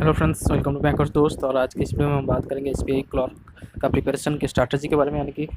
Hello friends, welcome to bankers दोस्त। और आज की इस वीडियो में हम बात करेंगे एसबीआई क्लर्क का प्रिपरेशन की स्ट्रैटेजी के बारे में, यानी कि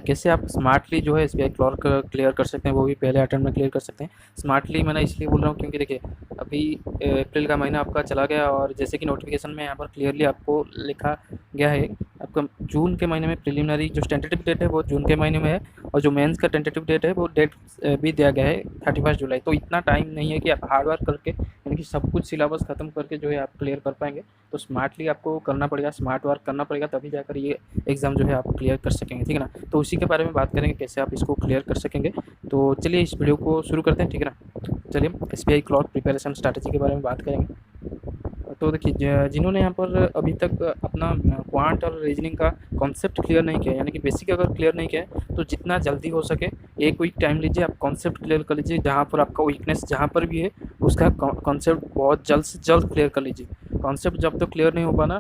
कैसे आप स्मार्टली जो है एसबीआई क्लर्क क्लियर कर सकते हैं, वो भी पहले अटेम्प्ट में क्लियर कर सकते हैं। स्मार्टली मैंने इसलिए बोल रहा हूँ क्योंकि देखिए अभी अप्रैल का महीना आपका चला गया और जैसे कि नोटिफिकेशन में यहाँ पर क्लियरली आपको लिखा गया है आपका जून के महीने में प्रिलिमिनरी जो टेंटेटिव डेट है वो जून के महीने में है, और जो मेंस का टेंटेटिव डेट है वो डेट भी दिया गया है 31 जुलाई। तो इतना टाइम नहीं है कि आप हार्ड वर्क करके यानी कि सब कुछ सिलेबस ख़त्म करके जो है आप क्लियर कर पाएंगे। तो स्मार्टली आपको करना पड़ेगा, स्मार्ट वर्क करना पड़ेगा, तभी जाकर ये एग्ज़ाम जो है आप क्लियर कर सकेंगे, ठीक है ना। तो उसी के बारे में बात करेंगे कैसे आप इसको क्लियर कर सकेंगे। तो चलिए इस वीडियो को शुरू करते हैं, ठीक है ना। चलिए एसबीआई क्लर्क प्रिपरेशन स्ट्रैटेजी के बारे में बात करेंगे। तो देखिए जिन्होंने यहाँ पर अभी तक अपना क्वांट और रीजनिंग का कॉन्सेप्ट क्लियर नहीं किया, यानी कि बेसिक अगर क्लियर नहीं किया है, तो जितना जल्दी हो सके 1 वीक टाइम लीजिए, आप कॉन्सेप्ट क्लियर कर लीजिए। जहाँ पर आपका वीकनेस जहाँ पर भी है उसका कॉन्सेप्ट बहुत जल्द से जल्द क्लियर कर लीजिए। कॉन्सेप्ट जब तक क्लियर नहीं हो पाना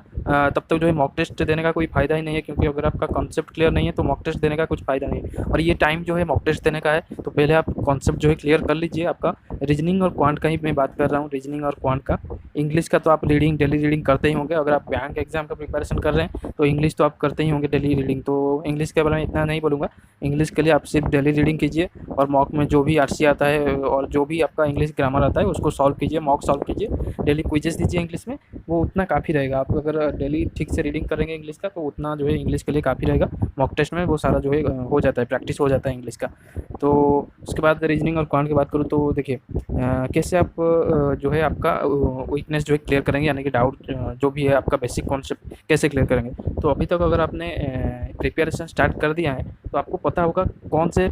तब तक जो है मॉक टेस्ट देने का कोई फ़ायदा ही नहीं है, क्योंकि अगर आपका कॉन्सेप्ट क्लियर नहीं है तो मॉक टेस्ट देने का कुछ फ़ायदा नहीं है। और ये टाइम जो है मॉक टेस्ट देने का है, तो पहले आप कॉन्सेप्ट जो है क्लियर कर लीजिए। आपका रीजनिंग और क्वांट का ही मैं बात कर रहा हूँ, रीजनिंग और क्वांट का। इंग्लिश का तो आप रीडिंग डेली रीडिंग करते ही होंगे। अगर आप बैंक एग्जाम का प्रिपरेशन कर रहे हैं तो इंग्लिश तो आप करते ही होंगे डेली रीडिंग, तो इंग्लिश के बारे में इतना नहीं बोलूँगा। इंग्लिश के लिए आप सिर्फ डेली रीडिंग कीजिए और मॉक में जो भी आरसी आता है और जो भी आपका इंग्लिश ग्रामर आता है उसको सॉल्व कीजिए, मॉक सॉल्व कीजिए, डेली क्विजेस दीजिए इंग्लिश में, वो उतना काफ़ी रहेगा। आप अगर डेली ठीक से रीडिंग करेंगे इंग्लिश का तो उतना जो है इंग्लिश के लिए काफ़ी रहेगा। मॉक टेस्ट में वो सारा जो है हो जाता है, प्रैक्टिस हो जाता है इंग्लिश का। तो उसके बाद रीजनिंग और क्वांट की बात करूँ तो देखिए कैसे आप जो है आपका वीकनेस जो है क्लियर करेंगे, यानी कि डाउट जो भी है आपका बेसिक कॉन्सेप्ट कैसे क्लियर करेंगे। तो अभी तक अगर आपने प्रिपरेशन स्टार्ट कर दिया है तो आपको पता होगा कौन से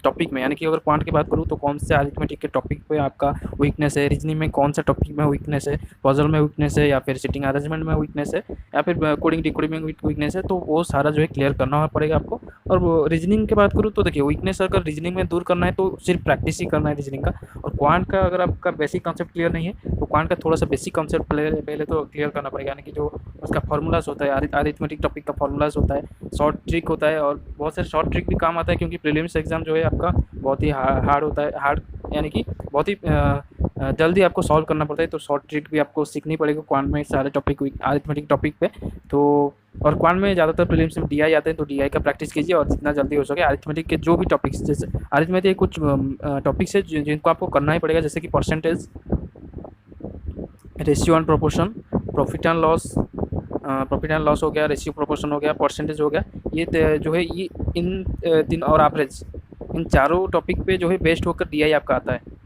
टॉपिक में, यानी कि अगर क्वांट की बात करूँ तो कौन से अरिथमेटिक के टॉपिक पे आपका वीकनेस है, रीजनिंग में कौन सा टॉपिक में वीकनेस है, पजल में वीकनेस है, या फिर सिटिंग अरेंजमेंट में वीकनेस है, या फिर कोडिंग डिकोडिंग में वीकनेस है। तो वो सारा जो है क्लियर करना पड़ेगा आपको। और रीजनिंग की बात करूँ तो देखिए वीकनेस अगर रीजनिंग में दूर करना है तो सिर्फ प्रैक्टिस ही करना है रीजनिंग का। और क्वांट का अगर आपका बेसिक कॉन्सेप्ट क्लियर नहीं है तो क्वांट का थोड़ा सा बेसिक कॉन्सेप्ट पहले तो क्लियर करना पड़ेगा, यानी कि जो उसका फार्मूलाज होता है, अरिथमेटिक टॉपिक का फार्मूलाज होता है, शॉर्ट ट्रिक होता है, और बहुत सारे शॉर्ट ट्रिक भी काम आता है क्योंकि प्रीलिम्स एग्जाम जो है आपका बहुत ही हार्ड होता है, हार्ड यानी कि बहुत ही जल्दी आपको सॉल्व करना पड़ता है। तो शॉर्ट ट्रिक भी आपको सीखनी पड़ेगी क्वांट में, सारे टॉपिक अरिथमेटिक टॉपिक पे। तो और क्वांट में ज़्यादातर प्रीलिम्स में डीआई आते हैं, तो डीआई का प्रैक्टिस कीजिए और जितना जल्दी हो सके अरिथमेटिक के जो भी टॉपिक्स, जैसे अरिथमेटिक कुछ टॉपिक्स है जिनको आपको करना ही पड़ेगा, जैसे कि percentage, ratio and proportion, profit and loss, profit and loss हो गया, रेशियो प्रोपोर्शन हो गया, परसेंटेज हो गया। ये जो है ये इन तीन और एवरेज, इन चारों टॉपिक पे जो है बेस्ड होकर डीआई आपका आता है।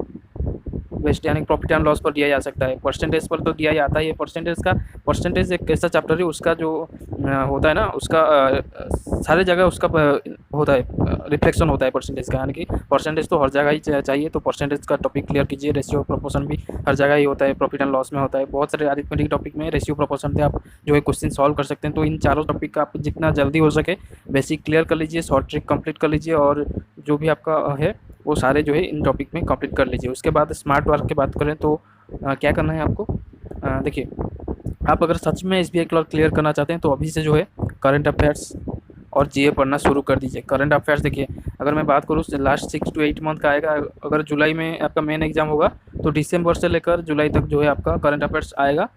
बेस्ट यानी प्रॉफिट एंड लॉस पर डीआई आ सकता है, परसेंटेज पर तो डीआई आता ही है। परसेंटेज एक ऐसा चैप्टर है उसका जो होता है ना, उसका सारे जगह उसका होता है, रिफ्लेक्शन होता है परसेंटेज का, यानी कि परसेंटेज तो हर जगह ही चाहिए। तो परसेंटेज का टॉपिक क्लियर कीजिए। रेशियो प्रोपोर्शन भी हर जगह ही होता है, प्रॉफिट एंड लॉस में होता है, बहुत सारे अरिथमेटिक टॉपिक में रेशियो प्रोपोर्शन से आप जो है क्वेश्चन सॉल्व कर सकते हैं। तो इन चारों टॉपिक का आप जितना जल्दी हो सके बेसिक क्लियर कर लीजिए, शॉर्ट ट्रिक कंप्लीट कर लीजिए, और जो भी आपका है वो सारे जो है इन टॉपिक में कंप्लीट कर लीजिए। उसके बाद स्मार्ट वर्क की बात करें तो क्या करना है आपको। देखिए आप अगर सच में एसबीआई क्लर्क क्लियर करना चाहते हैं तो अभी से जो है करंट अफेयर्स और जीए पढ़ना शुरू कर दीजिए। करंट अफेयर्स देखिए अगर मैं बात करूँ लास्ट 6 to 8 मंथ का आएगा। अगर जुलाई में आपका मेन एग्जाम होगा तो दिसंबर से लेकर जुलाई तक जो है आपका करंट अफेयर्स आएगा।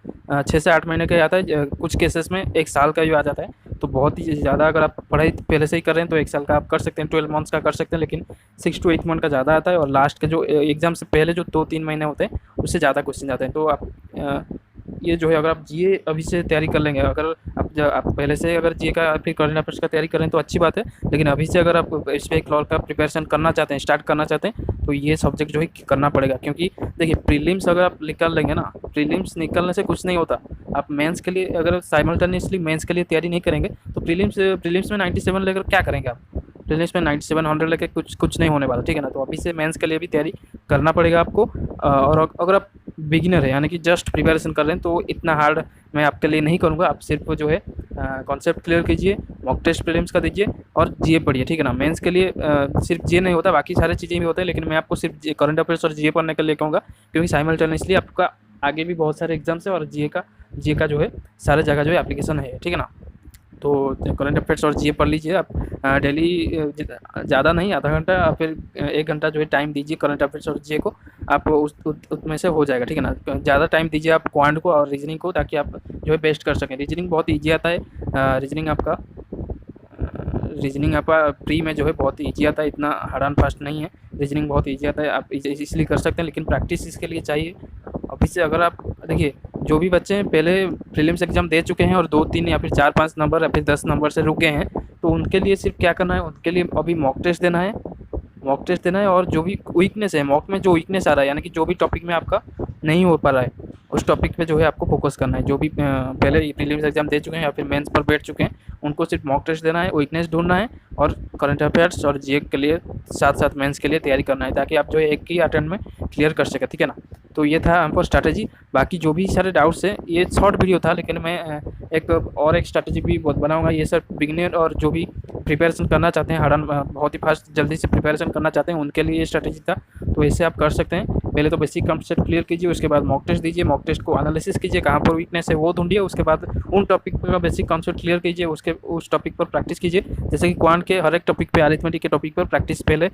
6 से 8 महीने का आता है, कुछ केसेस में 1 साल का भी आ जाता है। तो बहुत ही ज़्यादा अगर आप पढ़ाई पहले से ही कर रहे हैं तो 1 साल का आप कर सकते हैं, 12 मंथ्स का कर सकते हैं, लेकिन 6 to 8 मंथ का ज़्यादा आता है। और लास्ट के जो एग्ज़ाम से पहले जो 2-3 महीने होते हैं उससे ज़्यादा क्वेश्चन जाते हैं। तो आप ये जो है अगर आप जीए अभी से तैयारी कर लेंगे, अगर आप पहले से अगर जीए का फिर करंट अफेयर्स का तैयारी करें तो अच्छी बात है, लेकिन अभी से अगर आप एसबीआई क्लर्क का प्रिपरेशन करना चाहते हैं, स्टार्ट करना चाहते हैं, तो ये सब्जेक्ट जो है करना पड़ेगा। क्योंकि देखिए प्रीलिम्स अगर आप निकाल लेंगे ना, प्रीलिम्स निकलने से कुछ नहीं होता। आप मेंस के लिए अगर साइमल्टेनियसली मेंस के लिए तैयारी नहीं करेंगे तो प्रीलिम्स में 97 लेकर क्या करेंगे आप। प्रीलिम्स में 9700 लेकर कुछ नहीं होने वाला, ठीक है ना। तो अभी से मेंस के लिए भी तैयारी करना पड़ेगा आपको। और अगर आप बिगिनर है यानी कि जस्ट प्रिपरेशन कर रहे हैं तो इतना हार्ड मैं आपके लिए नहीं करूँगा। आप सिर्फ जो है कॉन्सेप्ट क्लियर कीजिए, मॉक टेस्ट प्रीलिम्स का दीजिए और जीए पढ़िए, ठीक है ना। मेंस के लिए सिर्फ जीए नहीं होता, बाकी सारी चीज़ें भी होते हैं, लेकिन मैं आपको सिर्फ करंट अफेयर्स और जीए पढ़ने के लिए कहूँगा, क्योंकि साइमल्टेनियसली आपका आगे भी बहुत सारे एग्जाम्स है और जीए का जो है सारे जगह जो है एप्लीकेशन है, ठीक है ना। तो करंट अफेयर्स और जीए पढ़ लीजिए आप डेली, ज़्यादा नहीं, आधा घंटा या फिर 1 घंटा जो है टाइम दीजिए करंट अफेयर्स और जीए को, आप उसमें से हो जाएगा, ठीक है ना। ज़्यादा टाइम दीजिए आप क्वांट को और रीजनिंग को, ताकि आप जो है बेस्ट कर सकें। रीजनिंग बहुत ईजी आता है, रीजनिंग आपका प्री में जो है बहुत ईजी आता है, इतना हार्ड एंड फास्ट नहीं है। रीजनिंग बहुत ईजी आता है, आप इसलिए कर सकते हैं, लेकिन प्रैक्टिस इसके लिए चाहिए। अभी से अगर आप देखिए, जो भी बच्चे पहले प्रीलिम्स एग्जाम दे चुके हैं और 2-3 या फिर 4-5 नंबर या फिर 10 नंबर से रुक गए हैं, तो उनके लिए सिर्फ क्या करना है, उनके लिए अभी मॉक टेस्ट देना है, मॉक टेस्ट देना है। और जो भी वीकनेस है मॉक में, जो वीकनेस आ रहा है, यानी कि जो भी टॉपिक में आपका नहीं हो पा रहा है, उस टॉपिक पे जो है आपको फोकस करना है। जो भी पहले प्रीलिम्स एग्जाम दे चुके हैं या फिर मेंस पर बैठ चुके हैं, उनको सिर्फ मॉक टेस्ट देना है, वीकनेस ढूंढना है, और करंट अफेयर्स और जीए के लिए साथ साथ मेंस के लिए तैयारी करना है, ताकि आप जो है एक ही अटेम्प्ट में क्लियर कर सकें, ठीक है ना। तो ये था हमको स्ट्रैटेजी। बाकी जो भी सारे डाउट्स हैं, ये शॉर्ट वीडियो था, लेकिन मैं एक स्ट्रैटेजी भी बहुत बनाऊंगा। ये सर बिगिनर और जो भी प्रिपरेशन करना चाहते हैं, बहुत ही फास्ट जल्दी से प्रिपरेशन करना चाहते हैं, उनके लिए ये स्ट्रैटेजी था। तो ऐसे आप कर सकते हैं। पहले तो बेसिक कॉन्सेप्ट क्लियर कीजिए, उसके बाद मॉक टेस्ट दीजिए, मॉक टेस्ट को एनालिसिस कीजिए, कहाँ पर वीकनेस है वो ढूंढिए, उसके बाद उन टॉपिक का बेसिक कॉन्सेप्ट क्लियर कीजिए, उस टॉपिक पर प्रैक्टिस कीजिए। जैसे कि क्वांट के हर एक टॉपिक पे, अरिथमेटिक के टॉपिक पर प्रैक्टिस पहले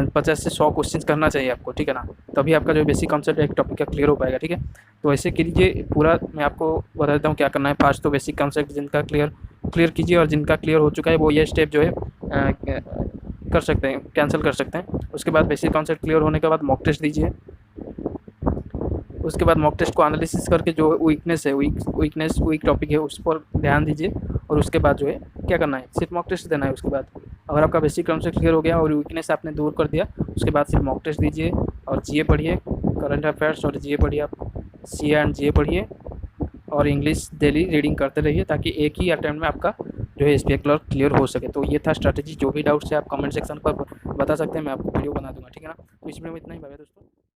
50 से 100 क्वेश्चन करना चाहिए आपको, ठीक है ना। तभी आपका जो बेसिक कॉन्सेप्ट एक टॉपिक का क्लियर हो पाएगा, ठीक है। तो ऐसे कीजिए पूरा। मैं आपको बता देता हूँ क्या करना है। फास्ट तो बेसिक कॉन्सेप्ट जिनका क्लियर कीजिए, और जिनका क्लियर हो चुका है वो ये स्टेप जो है कर सकते हैं, कैंसिल कर सकते हैं। उसके बाद बेसिक कॉन्सेप्ट क्लियर होने के बाद मॉक टेस्ट दीजिए। उसके बाद मॉक टेस्ट को एनालिसिस करके जो वीकनेस है, वीक टॉपिक है, उस पर ध्यान दीजिए। और उसके बाद जो है क्या करना है, सिर्फ मॉक टेस्ट देना है। उसके बाद अगर आपका बेसिक कॉन्सेप्ट क्लियर हो गया और वीकनेस आपने दूर कर दिया, उसके बाद सिर्फ मॉक टेस्ट दीजिए और जीए पढ़िए, करंट अफेयर्स और जीए पढ़िए, आप सी एंड जीए पढ़िए, और इंग्लिश डेली रीडिंग करते रहिए, ताकि एक ही अटेम्प्ट में आपका जो है एसबीआई क्लर्क क्लियर हो सके। तो ये था स्ट्रैटेजी। जो भी डाउट्स है आप कमेंट सेक्शन पर बता सकते हैं, मैं आपको वीडियो बना दूंगा, ठीक है ना। तो इस वीडियो में इतना ही। बाय बाय दोस्तों।